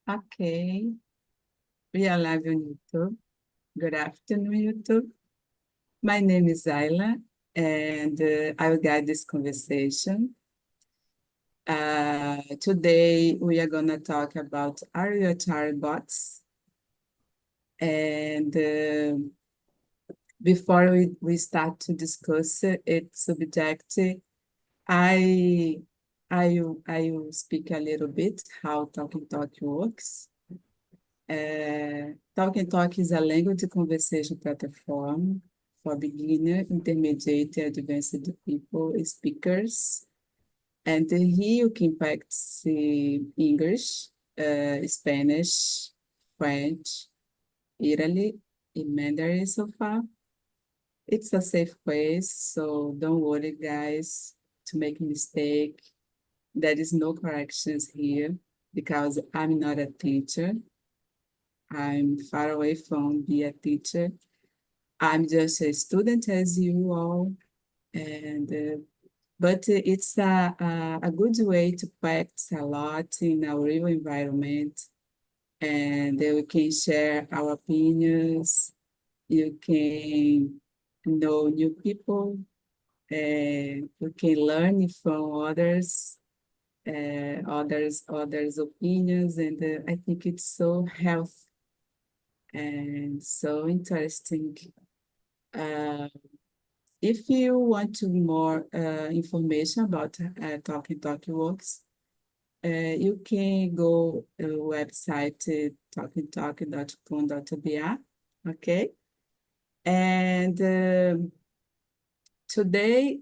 Okay, we are live on YouTube. Good afternoon, YouTube. My name is Ayla, and I will guide this conversation. Today, we are going to talk about are you a chatterbox? And before we start to discuss its subject, I, I will speak a little bit how Talk and Talk works. Talk and Talk is a language conversation platform for beginner, intermediate, and advanced people, speakers. And here you can practice English, Spanish, French, Italy, and Mandarin so far. It's a safe place, so don't worry, guys, to make a mistake. There is no corrections here because I'm not a teacher. I'm far away from being a teacher. I'm just a student as you all, and but it's a good way to practice a lot in our real environment, and we can share our opinions. You can know new people, and we can learn from others' opinions, and I think it's so healthy and so interesting. Uh, if you want to more information about Talking Talkie Works, you can go website talkingtalk.com.br, okay? And today,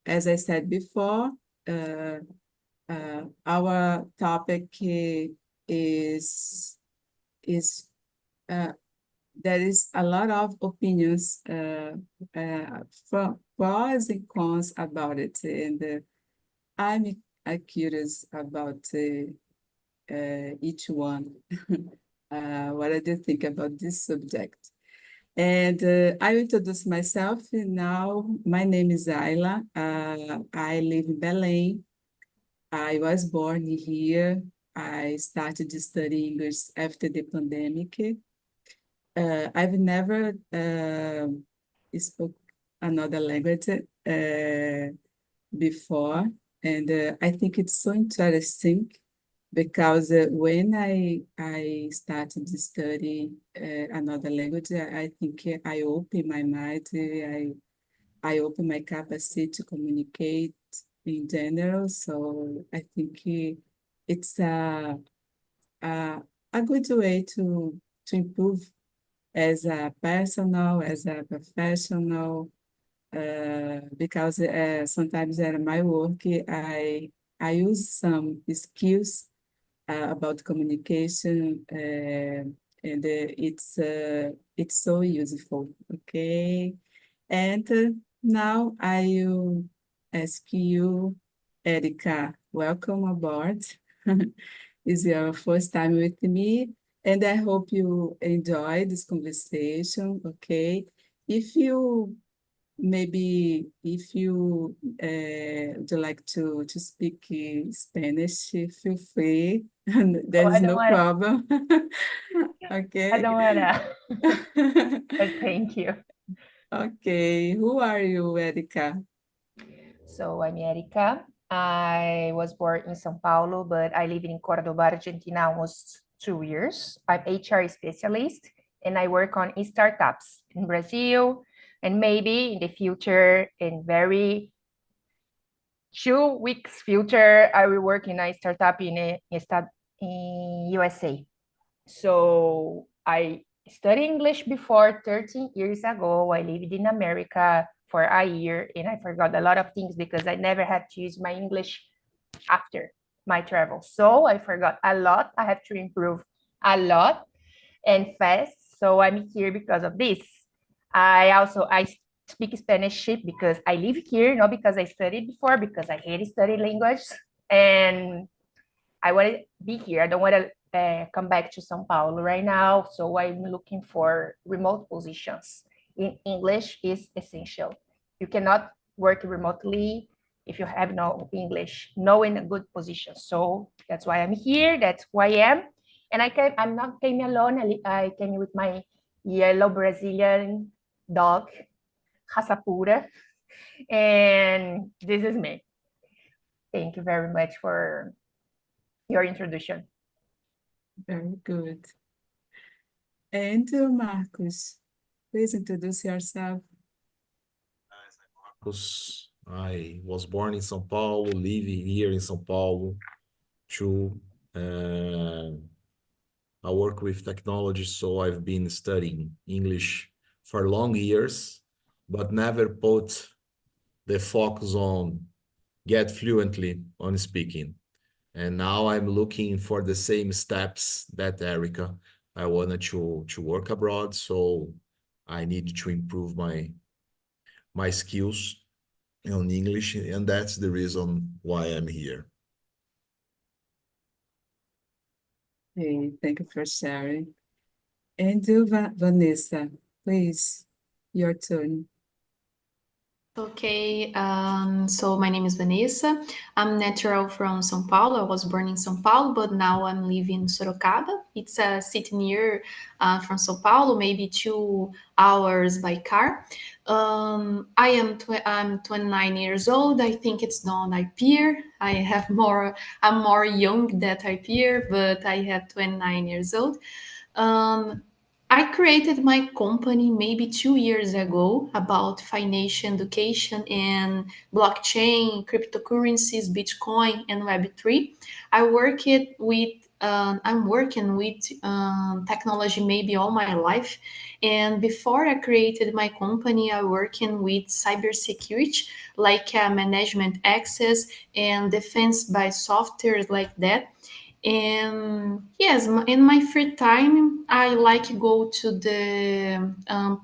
as I said before, our topic is there is a lot of opinions from pros and cons about it, and I'm curious about each one. What do you think about this subject? And I will introduce myself now. My name is Ayla. I live in Belém. I was born here. I started to study English after the pandemic. I've never spoke another language before, and I think it's so interesting because when I started to study another language, I think I open my mind, I open my capacity to communicate in general. So I think it's a good way to improve as a personal, as a professional, because sometimes at my work, I use some skills about communication, and it's so useful. Okay, and now I will ask you, Erica, welcome aboard. It's your first time with me, and I hope you enjoy this conversation. Okay, if you maybe if you would like to speak Spanish, feel free. Oh, There is no problem. I Okay. don't wanna, but thank you. Okay. Who are you, Erica? So I'm Erika. I was born in São Paulo, but I live in Cordoba, Argentina, almost 2 years. I'm HR specialist, and I work on startups in Brazil, and maybe in the future, in very 2 weeks future, I will work in a startup in USA. So I studied English before 13 years ago. I lived in America for a year and I forgot a lot of things because I never had to use my English after my travel. So I forgot a lot. I have to improve a lot and fast. So I'm here because of this. I speak Spanish because I live here, not because I studied before, because I hate studying language. And I want to be here. I don't want to come back to São Paulo right now. So I'm looking for remote positions. In English is essential. You cannot work remotely if you have no English, no in a good position. So That's why I'm here. That's who I am. And I'm not came alone. I came with my yellow Brazilian dog, raça pura. And this is me. Thank you very much for your introduction. Very good. And Marcos, please introduce yourself. Marcos. I was born in São Paulo, living here in São Paulo too. I work with technology, so I've been studying English for long years, but never put the focus on get fluently on speaking. And now I'm looking for the same steps that Erica. I wanted to work abroad, so I need to improve my skills on English, and that's the reason why I'm here. Hey, thank you for sharing. And Vanessa, please, your turn. Okay, so my name is Vanessa. I'm natural from São Paulo. I was born in São Paulo, but now I'm living in Sorocaba. It's a city near from São Paulo, maybe 2 hours by car. I'm 29 years old. I think it's not I appear. I'm more young than I appear, but I have 29 years old. Um, I created my company maybe 2 years ago about financial education and blockchain, cryptocurrencies, Bitcoin, and Web3. I'm working with technology maybe all my life. And before I created my company, I working with cybersecurity, like management access and defense by software like that. And yes, in my free time, I like go to the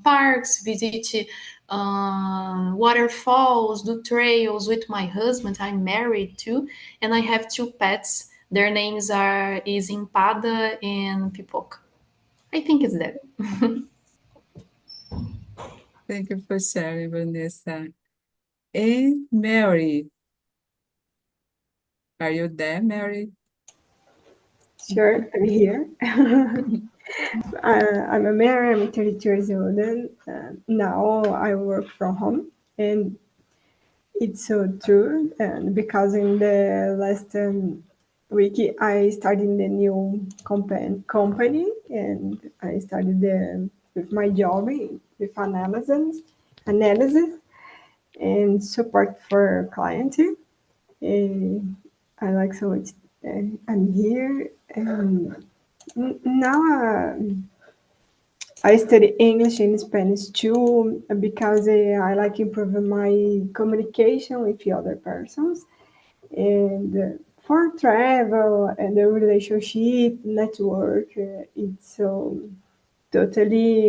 parks, visit waterfalls, do trails with my husband. I'm married too, and I have 2 pets. Their names are is Empada and Pipoca. I think it's that. Thank you for sharing, Vanessa. And Mary, are you there, Mary? Sure, I'm here. I'm a Mary, I'm 32 years old, and now I work from home. And it's so true. And because in the last week, I started the new company and I started with my job with analysis and support for clients. And I like so much. I'm here. And now I study English and Spanish too because I like improving my communication with the other persons and for travel and the relationship network. It's so totally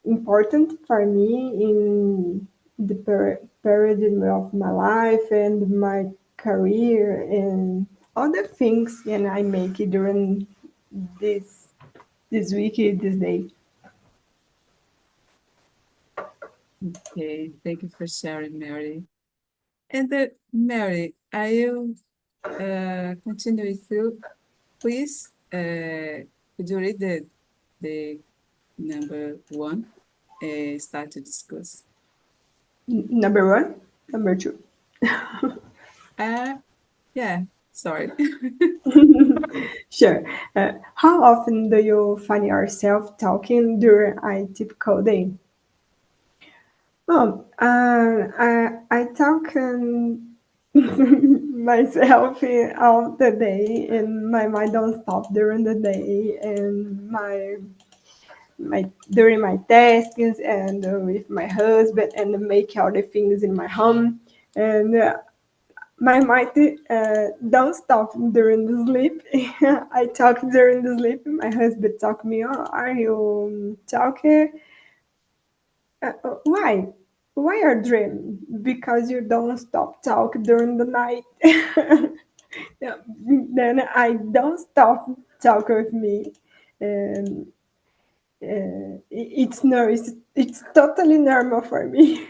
important for me in the period of my life and my career and other things and I make it during this this week, this day. Okay, thank you for sharing, Mary. And Mary, I'll continue with you. Please, could you read the number one? Start to discuss. Number one, number two. Yeah, sorry. Sure. How often do you find yourself talking during a typical day? Well, I talk myself all the day, and my mind don't stop during the day, and my during my tasks and with my husband, and make all the things in my home, and my mind don't stop during the sleep. I talk during the sleep. My husband talk me. Oh, are you talking? Why? Why are dreaming? Because you don't stop talk during the night. Yeah, then I don't stop talk with me, and it's no, it's totally normal for me.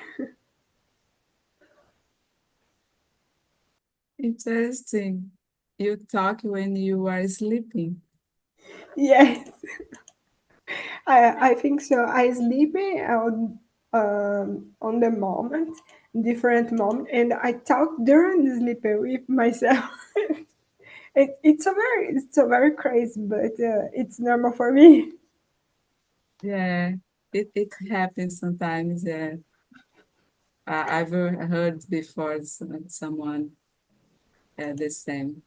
Interesting. You talk when you are sleeping. Yes, I think so. I sleep on the moment, different moment, and I talk during the sleep with myself. It's a very crazy, but it's normal for me. Yeah, it happens sometimes. Yeah, I've heard before someone the same.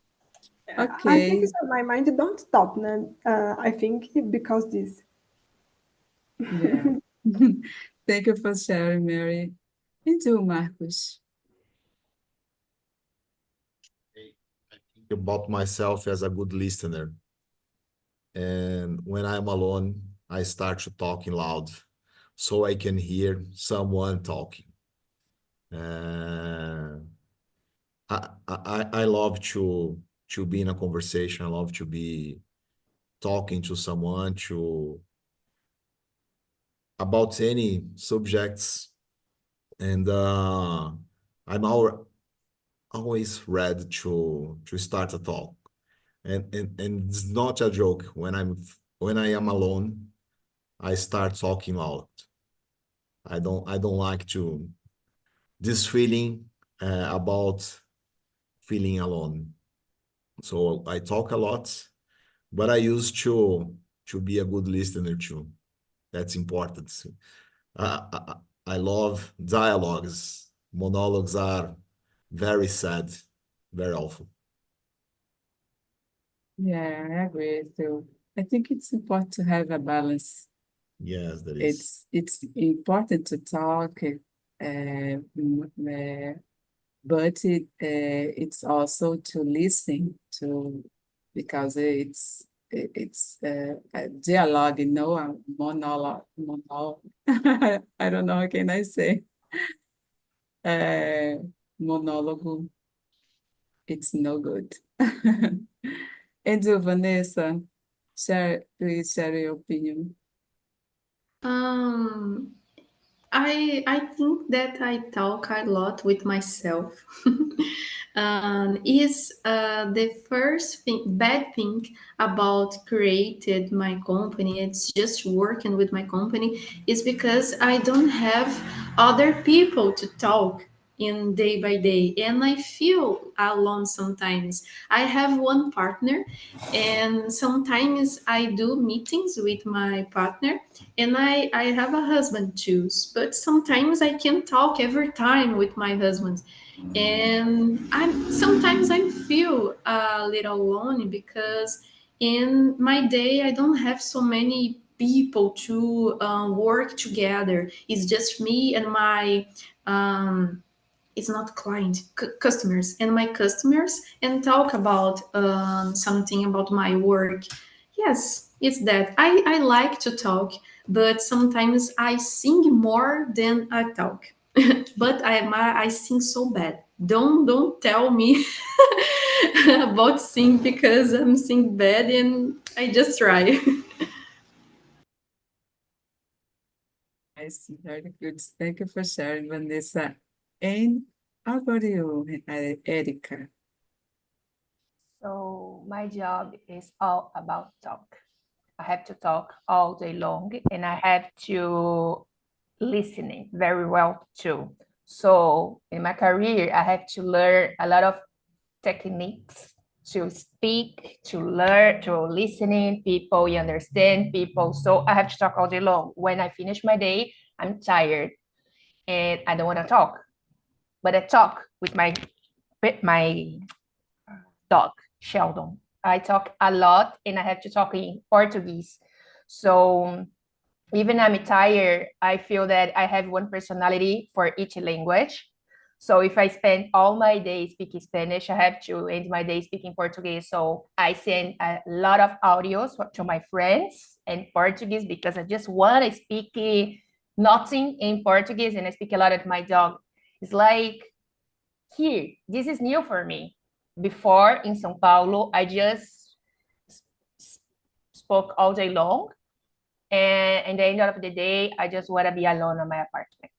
I think Okay, so. My mind don't stop. I think because this. yeah. Thank you for sharing, Mary. And you, Marcos? I think about myself as a good listener. And when I'm alone, I start to talking loud so I can hear someone talking. Uh, I love to be in a conversation. I love to be talking to someone to about any subjects, and I'm always ready to start a talk. And it's not a joke. When I am alone, I start talking loud. I don't like to this feeling about feeling alone. So I talk a lot, but I used to be a good listener too. That's important. I love dialogues. Monologues are very sad, very awful. Yeah, I agree too. I think it's important to have a balance. Yes, that is. It's important to talk, but it's also to listen to because it's a dialogue, a monologue. I don't know how can I say monólogo. It's no good. And you, Vanessa, please share your opinion. Um, I think that I talk a lot with myself. Is the first thing, bad thing about created my company. It's just working with my company is because I don't have other people to talk in day by day, and I feel alone sometimes. I have one partner, and sometimes I do meetings with my partner, and I have a husband too, but sometimes I can talk every time with my husband, and I feel a little lonely because in my day I don't have so many people to work together. It's just me and my it's not client, customers, and my customers, and talk about something about my work. Yes, it's that I like to talk, but sometimes I sing more than I talk. But I sing so bad. Don't tell me about sing because I'm sing bad and I just try. I see, very good. Thank you for sharing, Vanessa. And how about you, Erica? So my job is all about talk. I have to talk all day long, and I have to listening very well too. So in my career, I have to learn a lot of techniques to speak, to learn, to listening people, you understand people. So I have to talk all day long. When I finish my day, I'm tired and I don't want to talk, but I talk with my dog, Sheldon. I talk a lot and I have to talk in Portuguese. So even I'm tired, I feel that I have one personality for each language. So if I spend all my day speaking Spanish, I have to end my day speaking Portuguese. So I send a lot of audios to my friends in Portuguese because I just want to speak nothing in Portuguese, and I speak a lot with my dog. It's like here, this is new for me. Before in São Paulo, I just spoke all day long. And at the end of the day, I just want to be alone in my apartment.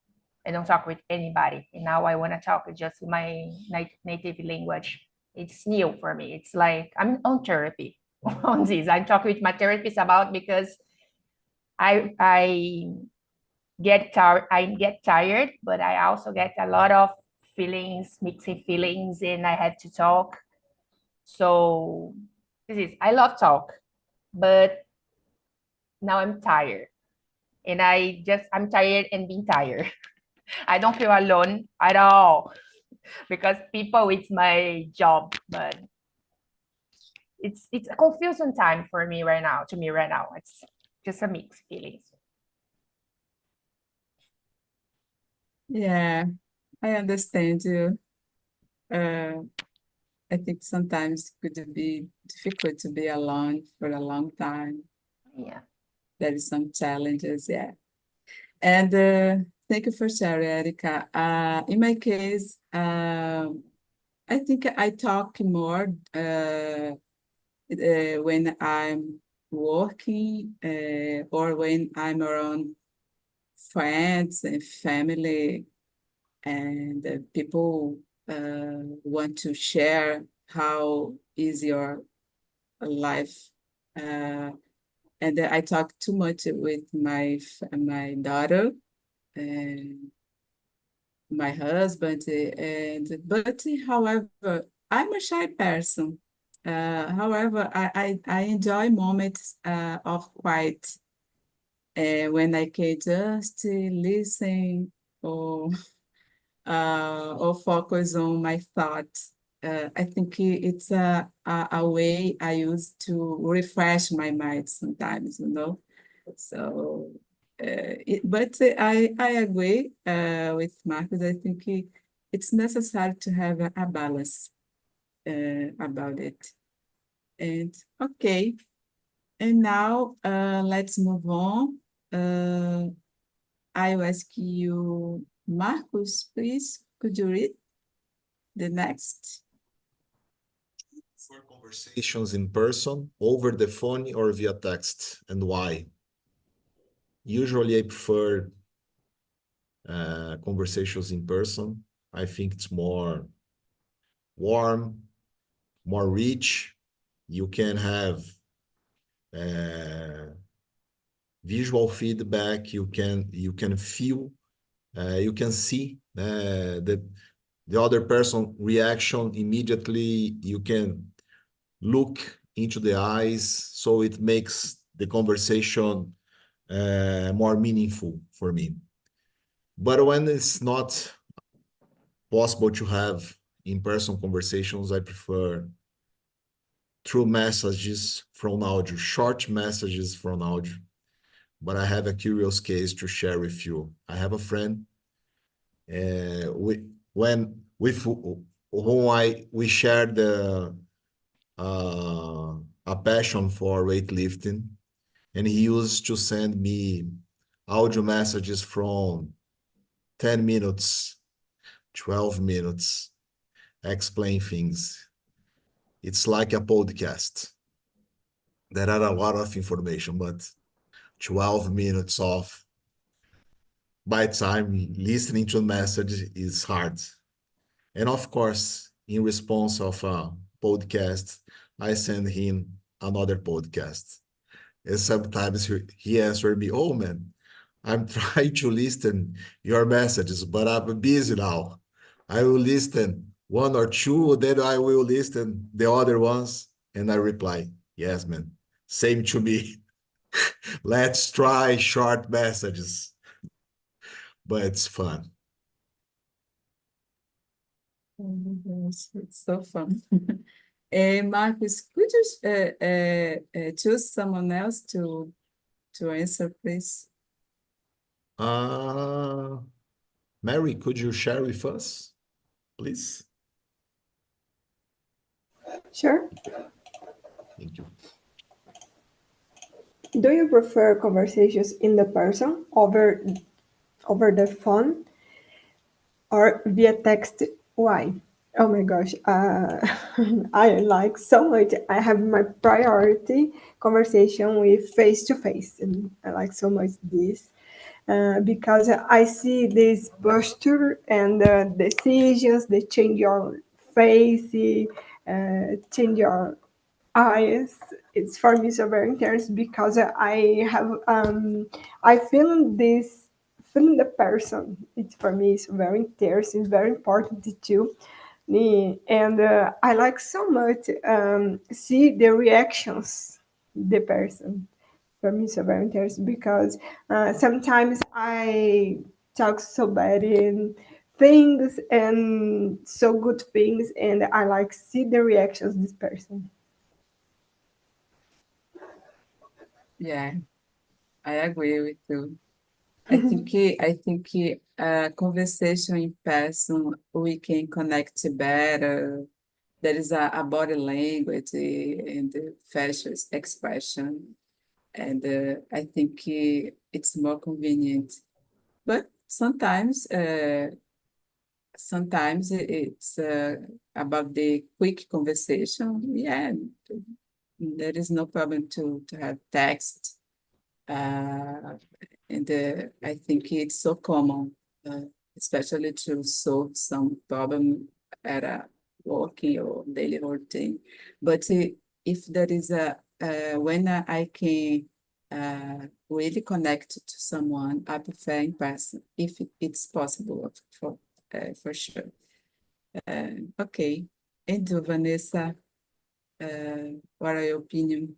I don't talk with anybody. And now I want to talk just my native language. It's new for me. It's like I'm on therapy on this. I talk with my therapist about because I get tired, but I also get a lot of feelings, mixing feelings, and I have to talk. So I love talk, but now I'm tired, and I'm tired and being tired. I don't feel alone at all because people, it's my job, but it's a confusing time for me right now. To me right now, it's just a mixed feelings. Yeah, I understand you. I think sometimes it could be difficult to be alone for a long time. Yeah. There is some challenges, yeah. And thank you for sharing, Erica. In my case, I think I talk more when I'm working or when I'm around friends and family, and people want to share how is your life. And I talk too much with my daughter and my husband, but however, I'm a shy person. However, I enjoy moments of quiet when I can just listen or or focus on my thoughts. I think it's a way I use to refresh my mind sometimes, you know. So, but I agree with Marcus. I think it's necessary to have a balance about it. And okay, and now let's move on. Uh, I will ask you, Marcus, please, could you read the next? For conversations in person, over the phone, or via text, and why? Usually, I prefer conversations in person. I think it's more warm, more rich. You can have visual feedback. You can feel. You can see the other person reaction immediately. You can look into the eyes, so it makes the conversation more meaningful for me. But when it's not possible to have in-person conversations, I prefer through messages from audio, short messages from audio. But I have a curious case to share with you. I have a friend with whom we shared a passion for weightlifting, and he used to send me audio messages from 10 minutes, 12 minutes, explain things. It's like a podcast. There are a lot of information, but 12 minutes of by time listening to a message is hard. And of course, in response of a podcast, I send him another podcast. And sometimes he answered me, "Oh man, I'm trying to listen your messages, but I'm busy now. I will listen one or two, then I will listen the other ones." And I reply, "Yes, man, same to me. Let's try short messages, but it's fun." Oh my gosh, it's so fun. Marcus, could you choose someone else to answer, please? Mary, could you share with us, please? Sure. Thank you. Do you prefer conversations in the person over the phone or via text? Why? Oh my gosh, I like so much. I have my priority conversation with face to face, and I like so much this because I see this posture and the decisions, they change your face, change your eyes. It's for me so very interesting because I have I feel this feeling the person. It's for me it's very interesting, very important too. And I like so much see the reactions the person. For me, so very interesting because sometimes I talk so bad in things and so good things, and I like see the reactions this person. Yeah, I agree with you. I think conversation in person we can connect better. There is a body language and facial expression, and I think it's more convenient. But sometimes it's about the quick conversation. Yeah, there is no problem to have text. Uh, and I think it's so common, uh, especially to solve some problem at a working or daily routine. But if there is when I can really connect to someone, I prefer in person, if it's possible, for sure. Okay. And you, Vanessa, what are your opinion?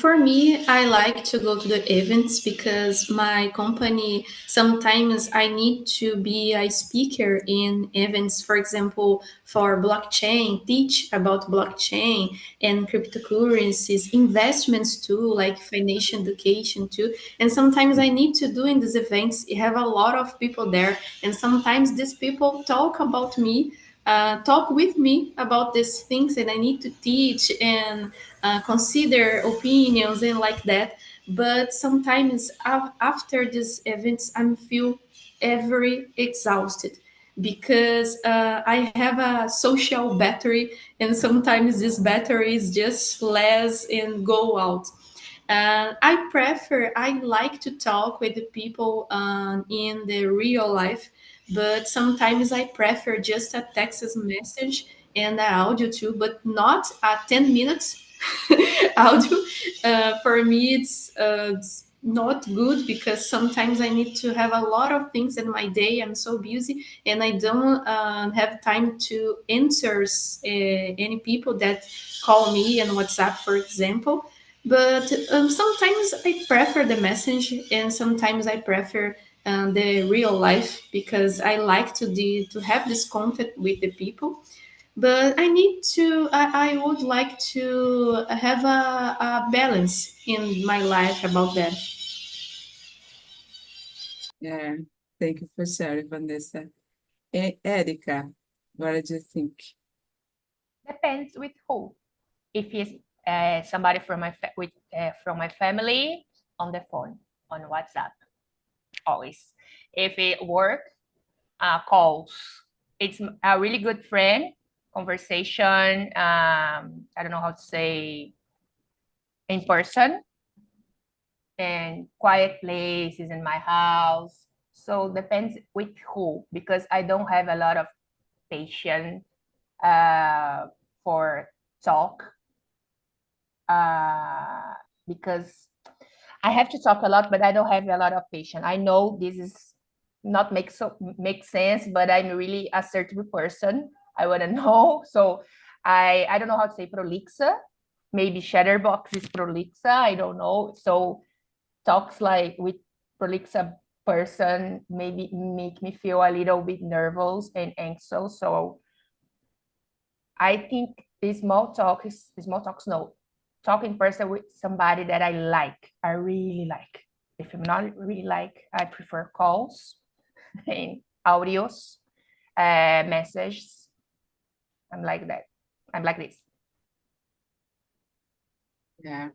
For me, I like to go to the events because my company sometimes I need to be a speaker in events, for example, for blockchain, teach about blockchain and cryptocurrencies, investments too, like financial education too. And sometimes I need to do in these events, you have a lot of people there, and sometimes these people talk about me. Talk with me about these things, and I need to teach and consider opinions and like that. But sometimes after these events, I feel very exhausted because I have a social battery, and sometimes this battery is just less and go out. I like to talk with the people in the real life, but sometimes I prefer just a text message and an audio too, but not a 10 minutes audio. For me, it's not good because sometimes I need to have a lot of things in my day. I'm so busy and I don't have time to answer any people that call me on WhatsApp, for example. But sometimes I prefer the message, and sometimes I prefer the real life because I like to have this contact with the people. But I would like to have a balance in my life about that. Yeah, thank you for sharing, Vanessa. Erica, what do you think? Depends with who. If it's somebody from from my family, on the phone, on WhatsApp, always. If it work, calls. It's a really good friend, conversation. I don't know how to say in person, and quiet places in my house. So depends with who, because I don't have a lot of patience for talk, because I have to talk a lot, but I don't have a lot of patience. I know this is not make sense, but I'm really assertive person. I want to know. So I don't know how to say prolixa. Maybe Chatterbox is prolixa. I don't know. So talks like with prolixa person maybe make me feel a little bit nervous and anxious. So I think small talks, no, talk in person with somebody that I like, I really like. If I'm not really like, I prefer calls and audios, messages. I'm like that. I'm like this. Yeah.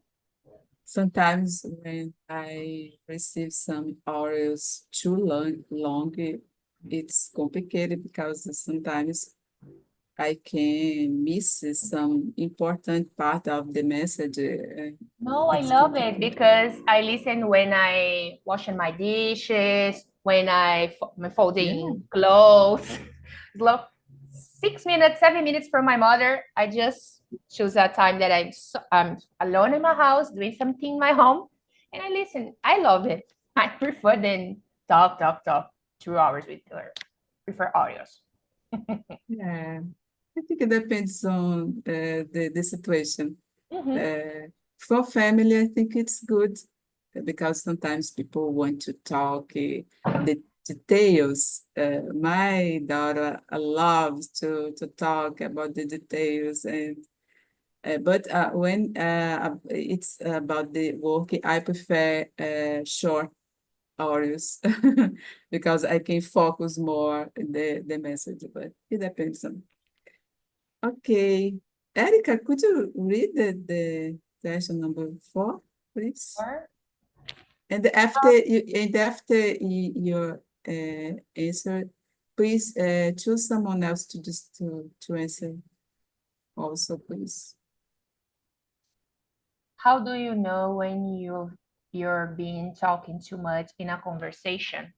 Sometimes when I receive some orals too long, it's complicated because sometimes I can miss some important part of the message. No, I It's love it complicated. because I listen when I washing my dishes, when I'm Yeah, folding clothes. Love. 6 minutes, 7 minutes from my mother, I just choose a time that I'm alone in my house doing something in my home, and I listen. I love it. I prefer than talk 2 hours with her. Prefer audios. Yeah, I think it depends on the situation. For family, I think it's good because sometimes people want to talk the details. My daughter loves to talk about the details, and but when it's about the work, I prefer short audios because I can focus more in the message, but it depends on. Okay. Erica, could you read the question number 4, please? Or And after your answer, please choose someone else to answer also, please. how do you know when you're being talking too much in a conversation?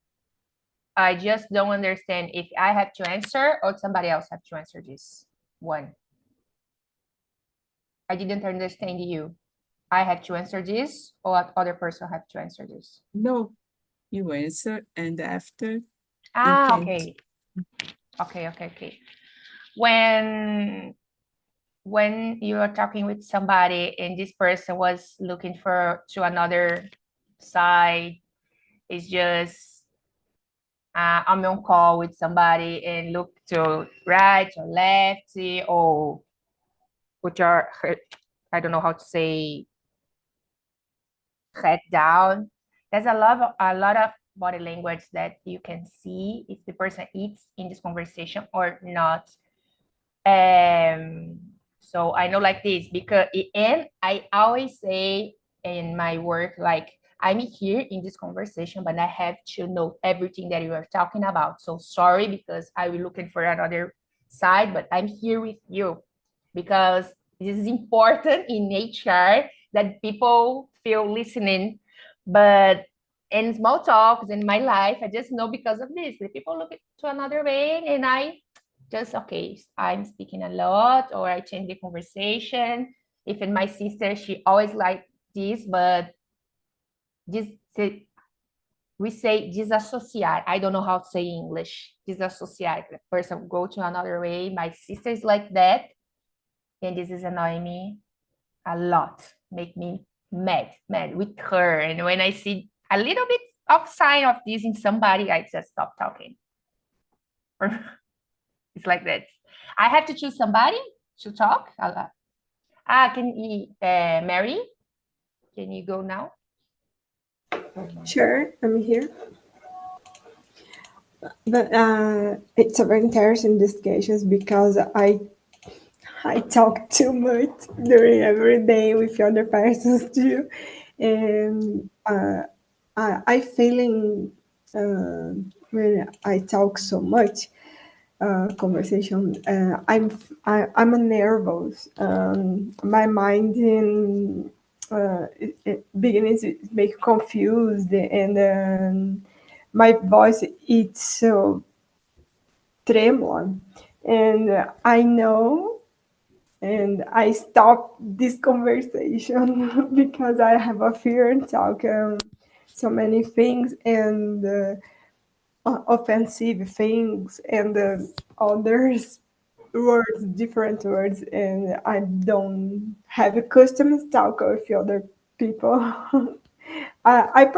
I just don't understand if I have to answer or somebody else have to answer this one. I didn't understand you. I have to answer this or other person have to answer this? No, you answer, and after you Ah, can. okay. When you are talking with somebody and this person was looking to another side, it's just I'm on call with somebody and look to right or left or put your I don't know how to say head down. There's a lot of body language that you can see if the person eats in this conversation or not. So I know like this because and I always say in my work, like I'm here in this conversation, but I have to know everything that you are talking about. So sorry because I will looking for another side, but I'm here with you because this is important in HR that people feel listening. But in small talks in my life, I just know because of this. The people look to another way and I just okay, I'm speaking a lot or I change the conversation. Even my sister, she always like this, but this we say disassociar. I don't know how to say in English. Disassociar. The person go to another way. My sister is like that, and this is annoying me a lot. Make me mad with her. And when I see a little bit of sign of this in somebody, I just stop talking. It's like that. I have to choose somebody to talk. Can you, Mary? Can you go now? Sure, I'm here. But it's a very interesting discussions because I talk too much during every day with other persons too, and I feeling when I talk so much conversation. I'm a nervous. My mind in it beginning to make confused, and my voice it's so tremble, and I know. And I stopped this conversation because I have a fear and talk so many things and offensive things and others words, different words, and I don't have a custom talk with other people. I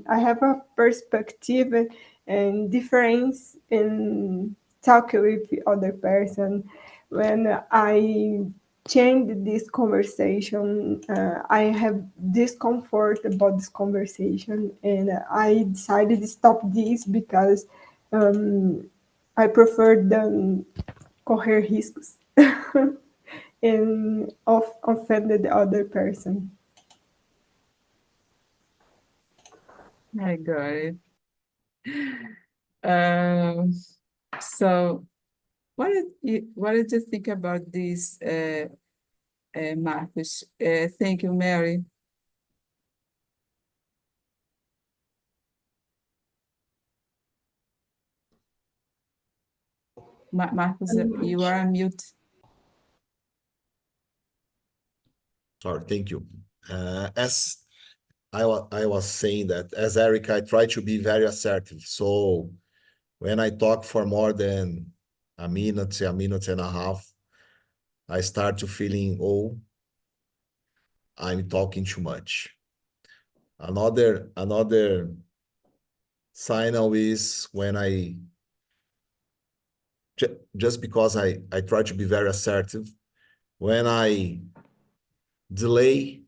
have a perspective and difference in talk with the other person. When I change this conversation, I have discomfort about this conversation, and I decided to stop this because I prefer than correr riscos and offended the other person. I got it. Um, so what did you think about this, Marcos? Thank you, Mary. Marcos, you are on mute. Sorry, thank you. As I was saying that, as Erica, I try to be very assertive. So when I talk for more than a minute and a half, I start to feeling, oh, I'm talking too much. Another signal is when just because I try to be very assertive, when I delay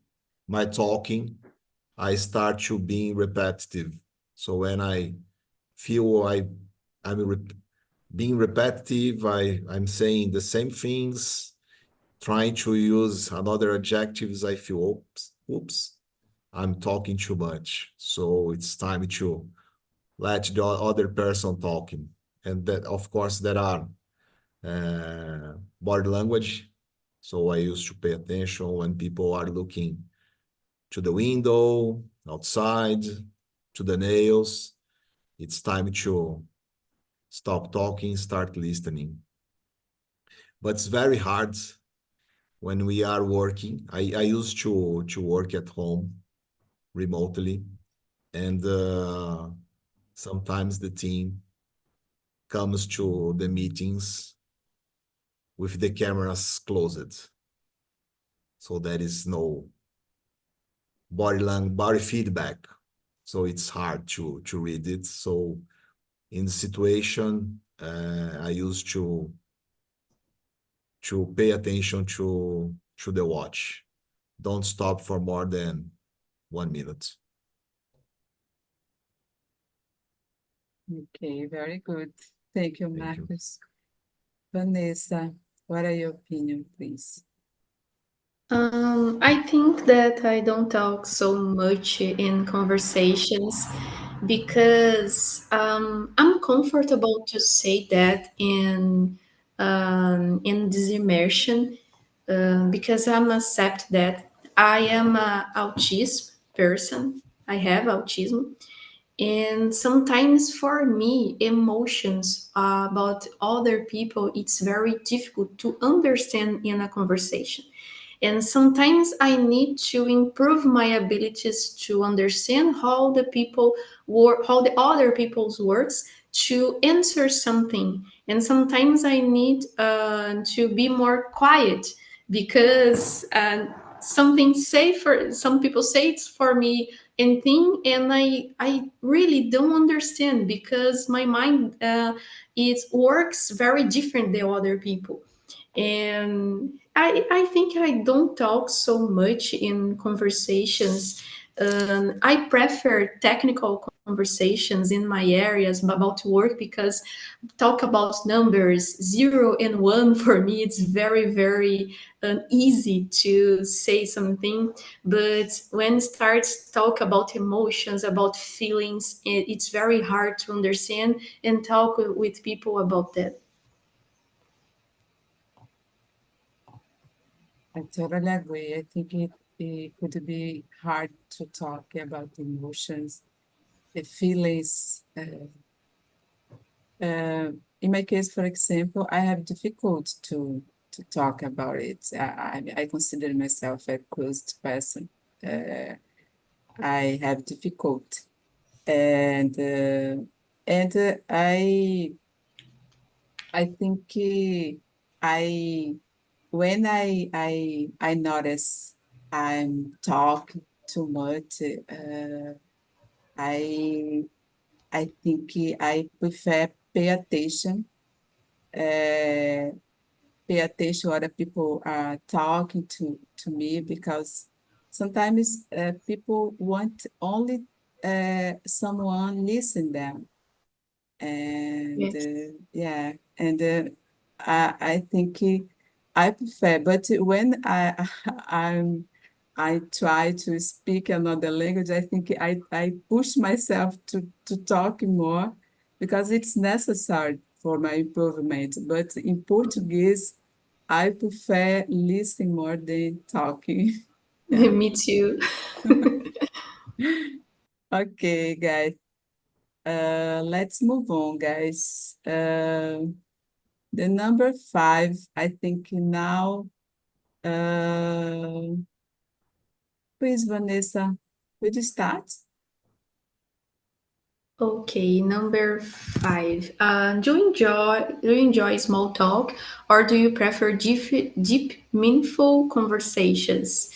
my talking, I start to being repetitive. So when I feel I'm being repetitive, I'm saying the same things, trying to use another adjectives, I feel, oops, I'm talking too much. So it's time to let the other person talking. And that, of course, there are body language. So I used to pay attention when people are looking to the window, outside, to the nails. It's time to stop talking, start listening. But it's very hard when we are working. I used to work at home remotely, and sometimes the team comes to the meetings with the cameras closed. So there is no body feedback. So it's hard to read it. So in the situation, I used to pay attention to the watch. Don't stop for more than 1 minute. Okay, very good. Thank you, Thank you. Marcos. Vanessa, what are your opinion, please? I think that I don't talk so much in conversations because I'm comfortable to say that in this immersion because I'm accept that I am a autism person. I have autism, and sometimes for me, emotions about other people, it's very difficult to understand in a conversation. And sometimes I need to improve my abilities to understand how the people work, how the other people's works to answer something. And sometimes I need to be more quiet because something safer. Some people say it's for me and thing, and I really don't understand because my mind it works very different than other people. And I think I don't talk so much in conversations. I prefer technical conversations in my areas about work because talk about numbers 0 and 1 for me it's very easy to say something, but when starts talk about emotions, about feelings, it's very hard to understand and talk with people about that. I totally agree. I think it could be hard to talk about emotions, the feelings. In my case, for example, I have difficult to talk about it. I consider myself a closed person. I have difficult, and I think I when I notice I'm talking too much, I I think I prefer uh, pay attention other people are talking to me because sometimes people want only someone listen them. And Yes. yeah, and I think I prefer, but when I'm I try to speak another language, I think I push myself to talk more because it's necessary for my improvement. But in Portuguese, I prefer listening more than talking. Yeah. Me too. Okay, guys. Let's move on, guys. The number 5, I think now, please, Vanessa, would you start? Okay, number 5. Do you enjoy small talk, or do you prefer deep, meaningful conversations?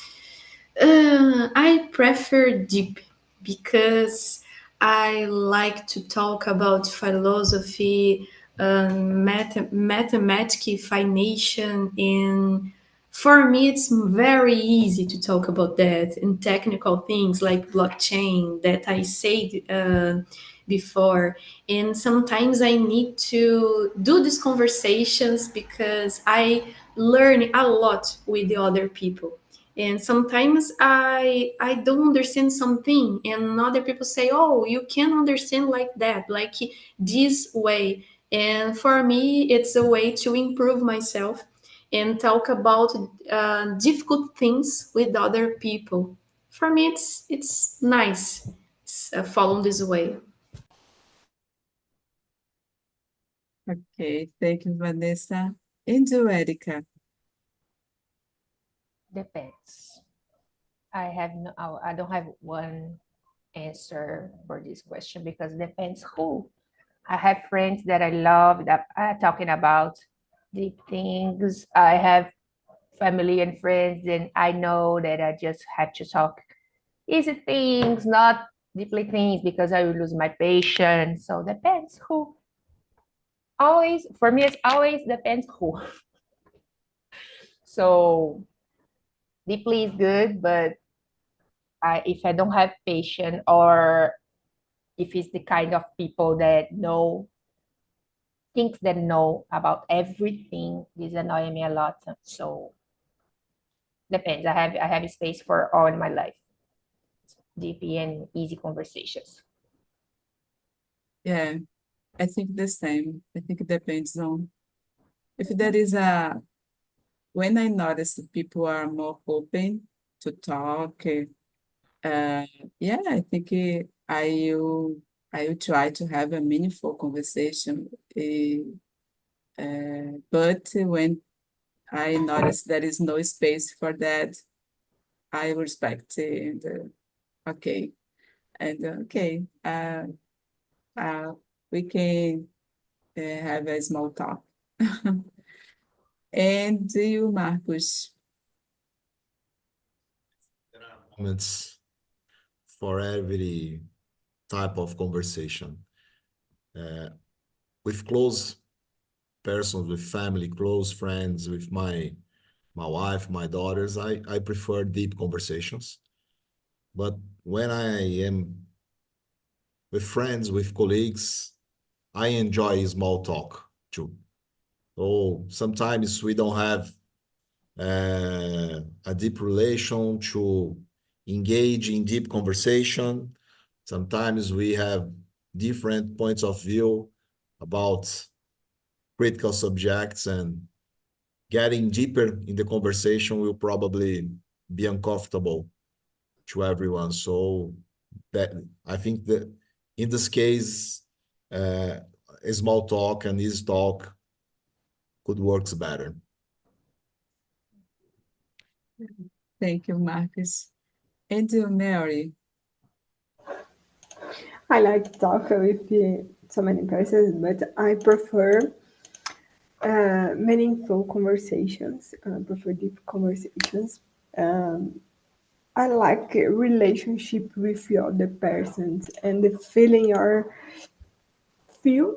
I prefer deep because I like to talk about philosophy, mathematics, finance, and for me, it's very easy to talk about that and technical things like blockchain that I said before. And sometimes I need to do these conversations because I learn a lot with the other people. And sometimes I don't understand something, and other people say, "Oh, you can understand like that, like this way." And for me, it's a way to improve myself and talk about difficult things with other people. For me, it's nice following this way. Okay, thank you, Vanessa. And you, Erica? Depends. I don't have one answer for this question because depends who. I have friends that I love that are talking about deep things. I have family and friends, and I know that I just have to talk easy things, not deeply things, because I will lose my patience. So depends who. Always for me, it's always depends who. So deeply is good, but if I don't have patience, or if it's the kind of people that know things that know about everything, this annoy me a lot. So depends. I have space for all in my life. Deep and easy conversations. Yeah, I think the same. I think it depends on if there is when I notice that people are more open to talk, uh, yeah, I think I will try to have a meaningful conversation. But when I notice there is no space for that, I respect and okay, and okay, uh, we can have a small talk. And you, Marcos? There are moments for every type of conversation. With close persons, with family, close friends, with my wife, my daughters, I prefer deep conversations. But when I am with friends, with colleagues, I enjoy small talk too. So sometimes we don't have a deep relation to engage in deep conversation. Sometimes we have different points of view about critical subjects, and getting deeper in the conversation will probably be uncomfortable to everyone. So that I think that in this case, a small talk and easy talk could works better. Thank you, Marcos. And you, Mary? I like to talk with so many persons, but I prefer meaningful conversations. I prefer deep conversations. I like a relationship with the other persons and the feeling or feel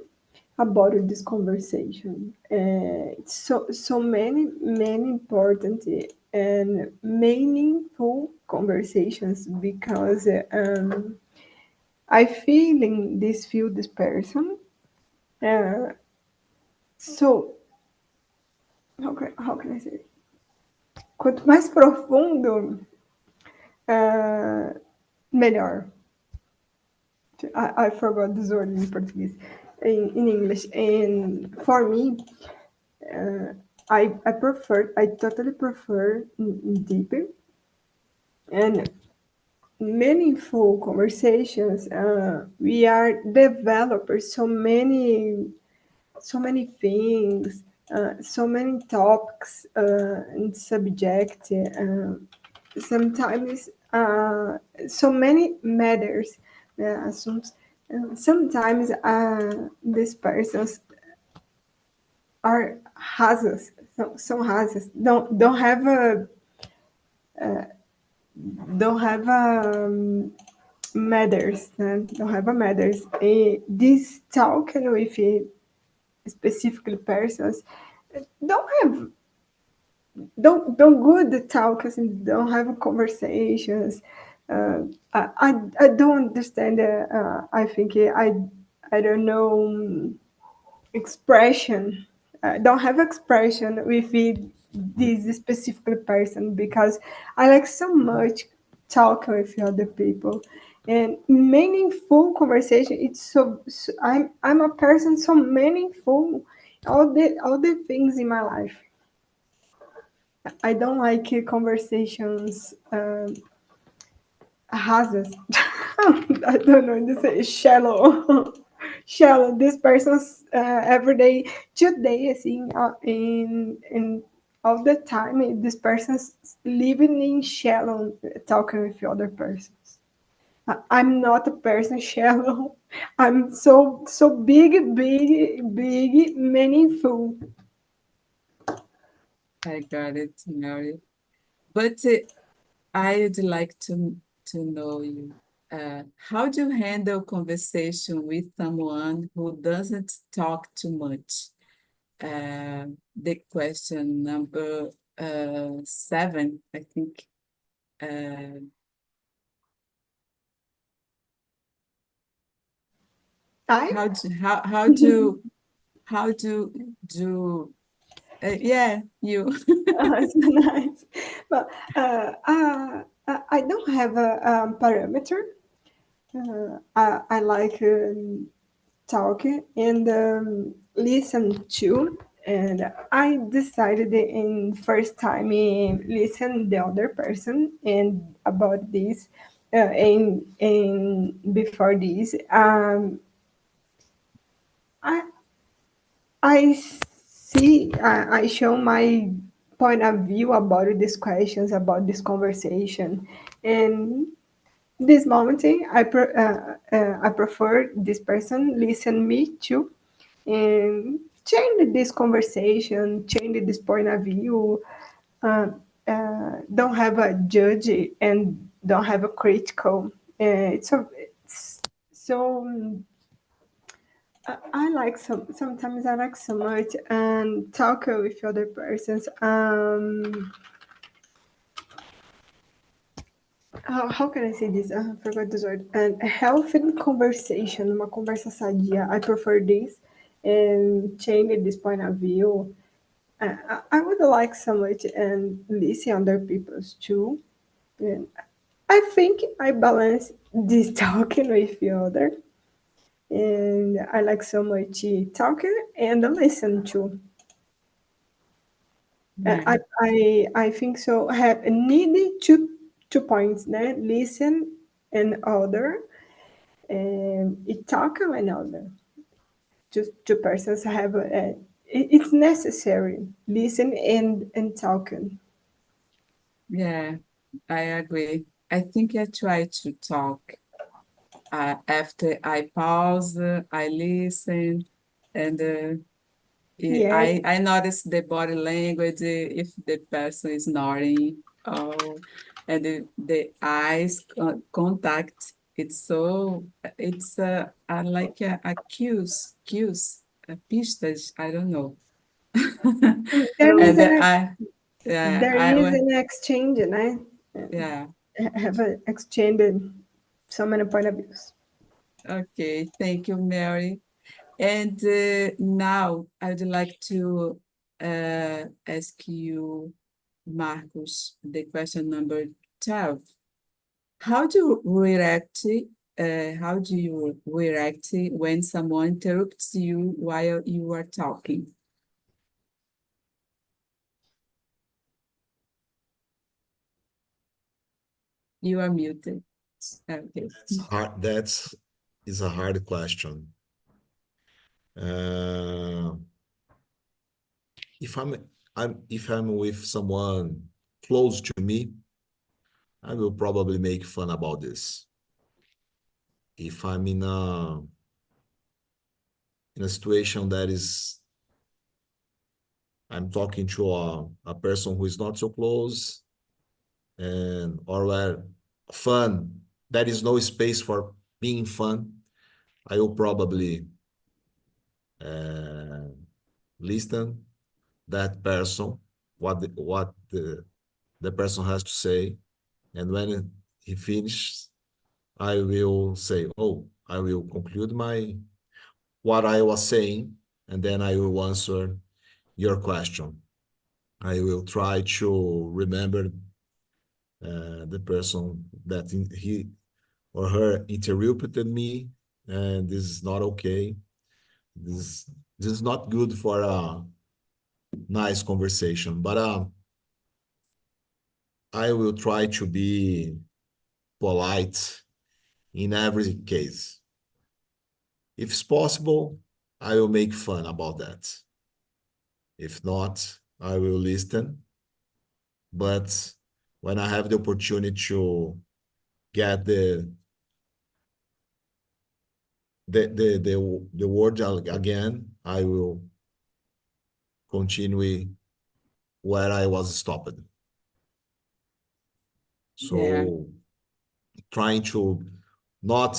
about this conversation. It's so many important and meaningful conversations because I feel in this person. Uh, so how can I say? Quanto mais profundo, melhor. I forgot this word in Portuguese, in English. And for me, I totally prefer deeper and meaningful conversations. We are developers, so many things, so many topics and subject. Sometimes so many matters, assumes. Sometimes these persons are rasos, são rasas, don't have matters, don't have a matters. This talking with specific persons don't have don't good talks and don't have conversations. I don't understand. I think I don't know expression. Don't have expression with this specific person because I like so much talking with other people and meaningful conversation. It's so I'm a person so meaningful. All the things in my life. I don't like conversations rasas. I don't know to say shallow. Shallow. This person's every day, today, assim, in all the time, this person's living in shallow, talking with other persons. I'm not a person shallow. I'm so big, meaningful. I got it, Mary. But I'd like to know you. How do you handle conversation with someone who doesn't talk too much? The question number 7, I think. I How do yeah, you. it's nice. But I don't have a parameter. I like talking and listen to. And I decided in first time listen the other person and about this and before this I I show my point of view about these questions, about this conversation. And this moment, I prefer this person listen me too and change this conversation, change this point of view. Uh, don't have a judge and don't have a critical. It's so I like sometimes I like so much and talk with other persons. How can I say this? I forgot this word. And a healthy conversation, uma conversa sadia. I prefer this and change this point of view. I would like so much and listen other people's too. And I think I balance this talking with the other. And I like so much talking and listen to. Yeah. I think so. I have needed two points, né? Listen and other, and it talk and other. Just two persons have it's necessary. Listen and talking. Yeah, I agree. I think I try to talk. After I pause, I listen, and Yes, I notice the body language, if the person is nodding, and the eyes contact. It's like a pistas, I don't know. there is And an yeah, there is an exchange, né? yeah. Have an exchange so many point of views. Okay, thank you, Mary. And now I would like to ask you, Marcos, the question number 12. How do you react? How do you react when someone interrupts you while you are talking? You are muted. Okay. That is a hard question. Uh, if I'm with someone close to me, I will probably make fun about this. If I'm in a situation that is I'm talking to a person who is not so close, and or where fun, there is no space for being fun, I will probably listen that person, what the person has to say, and when he finishes, I will say, oh, I will conclude what I was saying, and then I will answer your question. I will try to remember the person that he or her interrupted me, and this is not okay. This is not good for a nice conversation, but I will try to be polite in every case. If it's possible, I will make fun about that. If not, I will listen. But when I have the opportunity to get the word again, I will continue where I was stopped. Yeah. So trying to not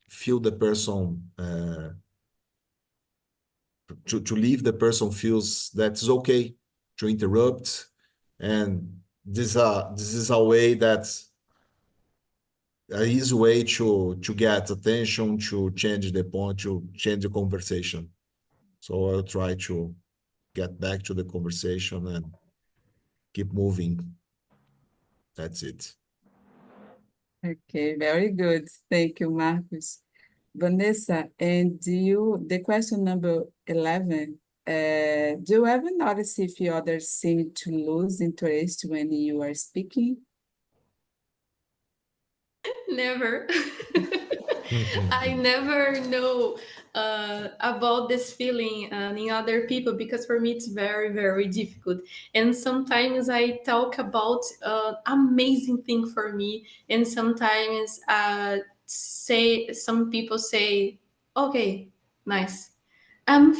feel the person to leave the person feels that it's okay to interrupt, and this is a way that a easy way to get attention, to change the point, to change the conversation. So I'll try to get back to the conversation and keep moving. That's it. Okay, very good. Thank you, Marcos. Vanessa, and the question number 11, do you ever notice if the others seem to lose interest when you are speaking? Never. I never know about this feeling in other people, because for me it's very, very difficult. And sometimes I talk about amazing thing for me, and sometimes say some people say, "Okay, nice." I'm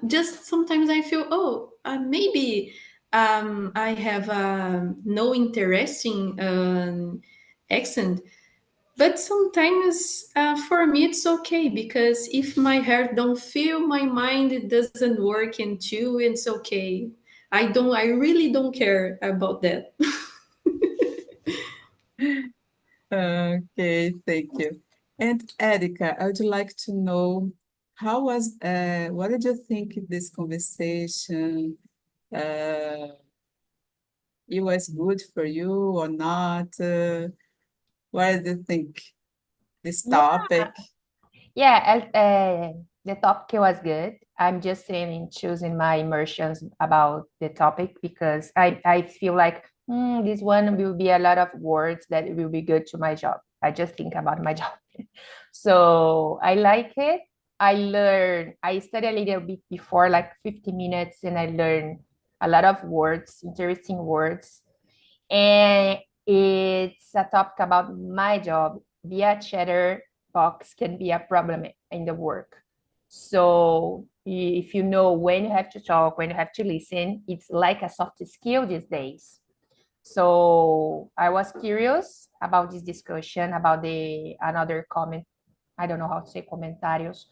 just sometimes I feel, oh, maybe I have no interesting accent, but sometimes for me it's okay, because if my heart don't feel, my mind it doesn't work into, it's okay. I really don't care about that. Okay, thank you. And Erica, I would like to know what did you think this conversation? Uh, it was good for you or not? What did you think? This Yeah, topic? yeah. The topic was good. I'm just choosing my immersions about the topic because I feel like this one will be a lot of words that will be good to my job. I just think about my job. So I like it. I studied a little bit before, like 50 minutes, and I learned a lot of words, interesting words. And it's a topic about my job. Via Chatterbox can be a problem in the work. So if you know when you have to talk, when you have to listen, it's like a soft skill these days. So I was curious about this discussion, about the another comment. I don't know how to say comentarios.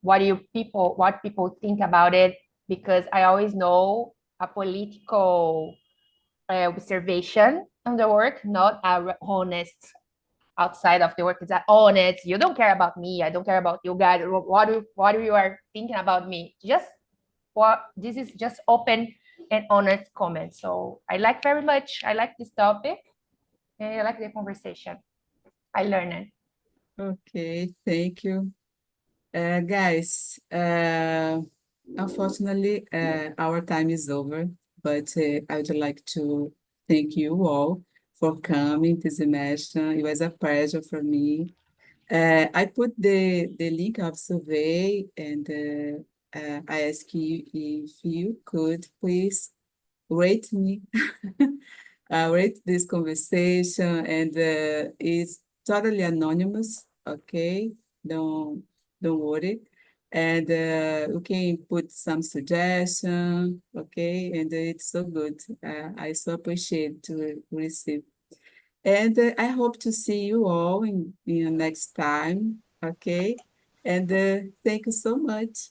What people think about it, because I always know a political observation on the work, not a honest outside of the work. Is that honest? You don't care about me. I don't care about you guys. What you are thinking about me? Just what this is just open and honest comment. So I like very much. I like this topic and I like the conversation. I learned it. Okay, thank you. Guys, unfortunately, our time is over, but I would like to thank you all for coming to this immersion. It was a pleasure for me. I put the link of survey, and I ask you if you could please rate me, rate this conversation, and it's totally anonymous, okay? Don't worry. And you can put some suggestion, okay? And it's so good. I so appreciate to receive. And I hope to see you all in the next time, okay? And thank you so much.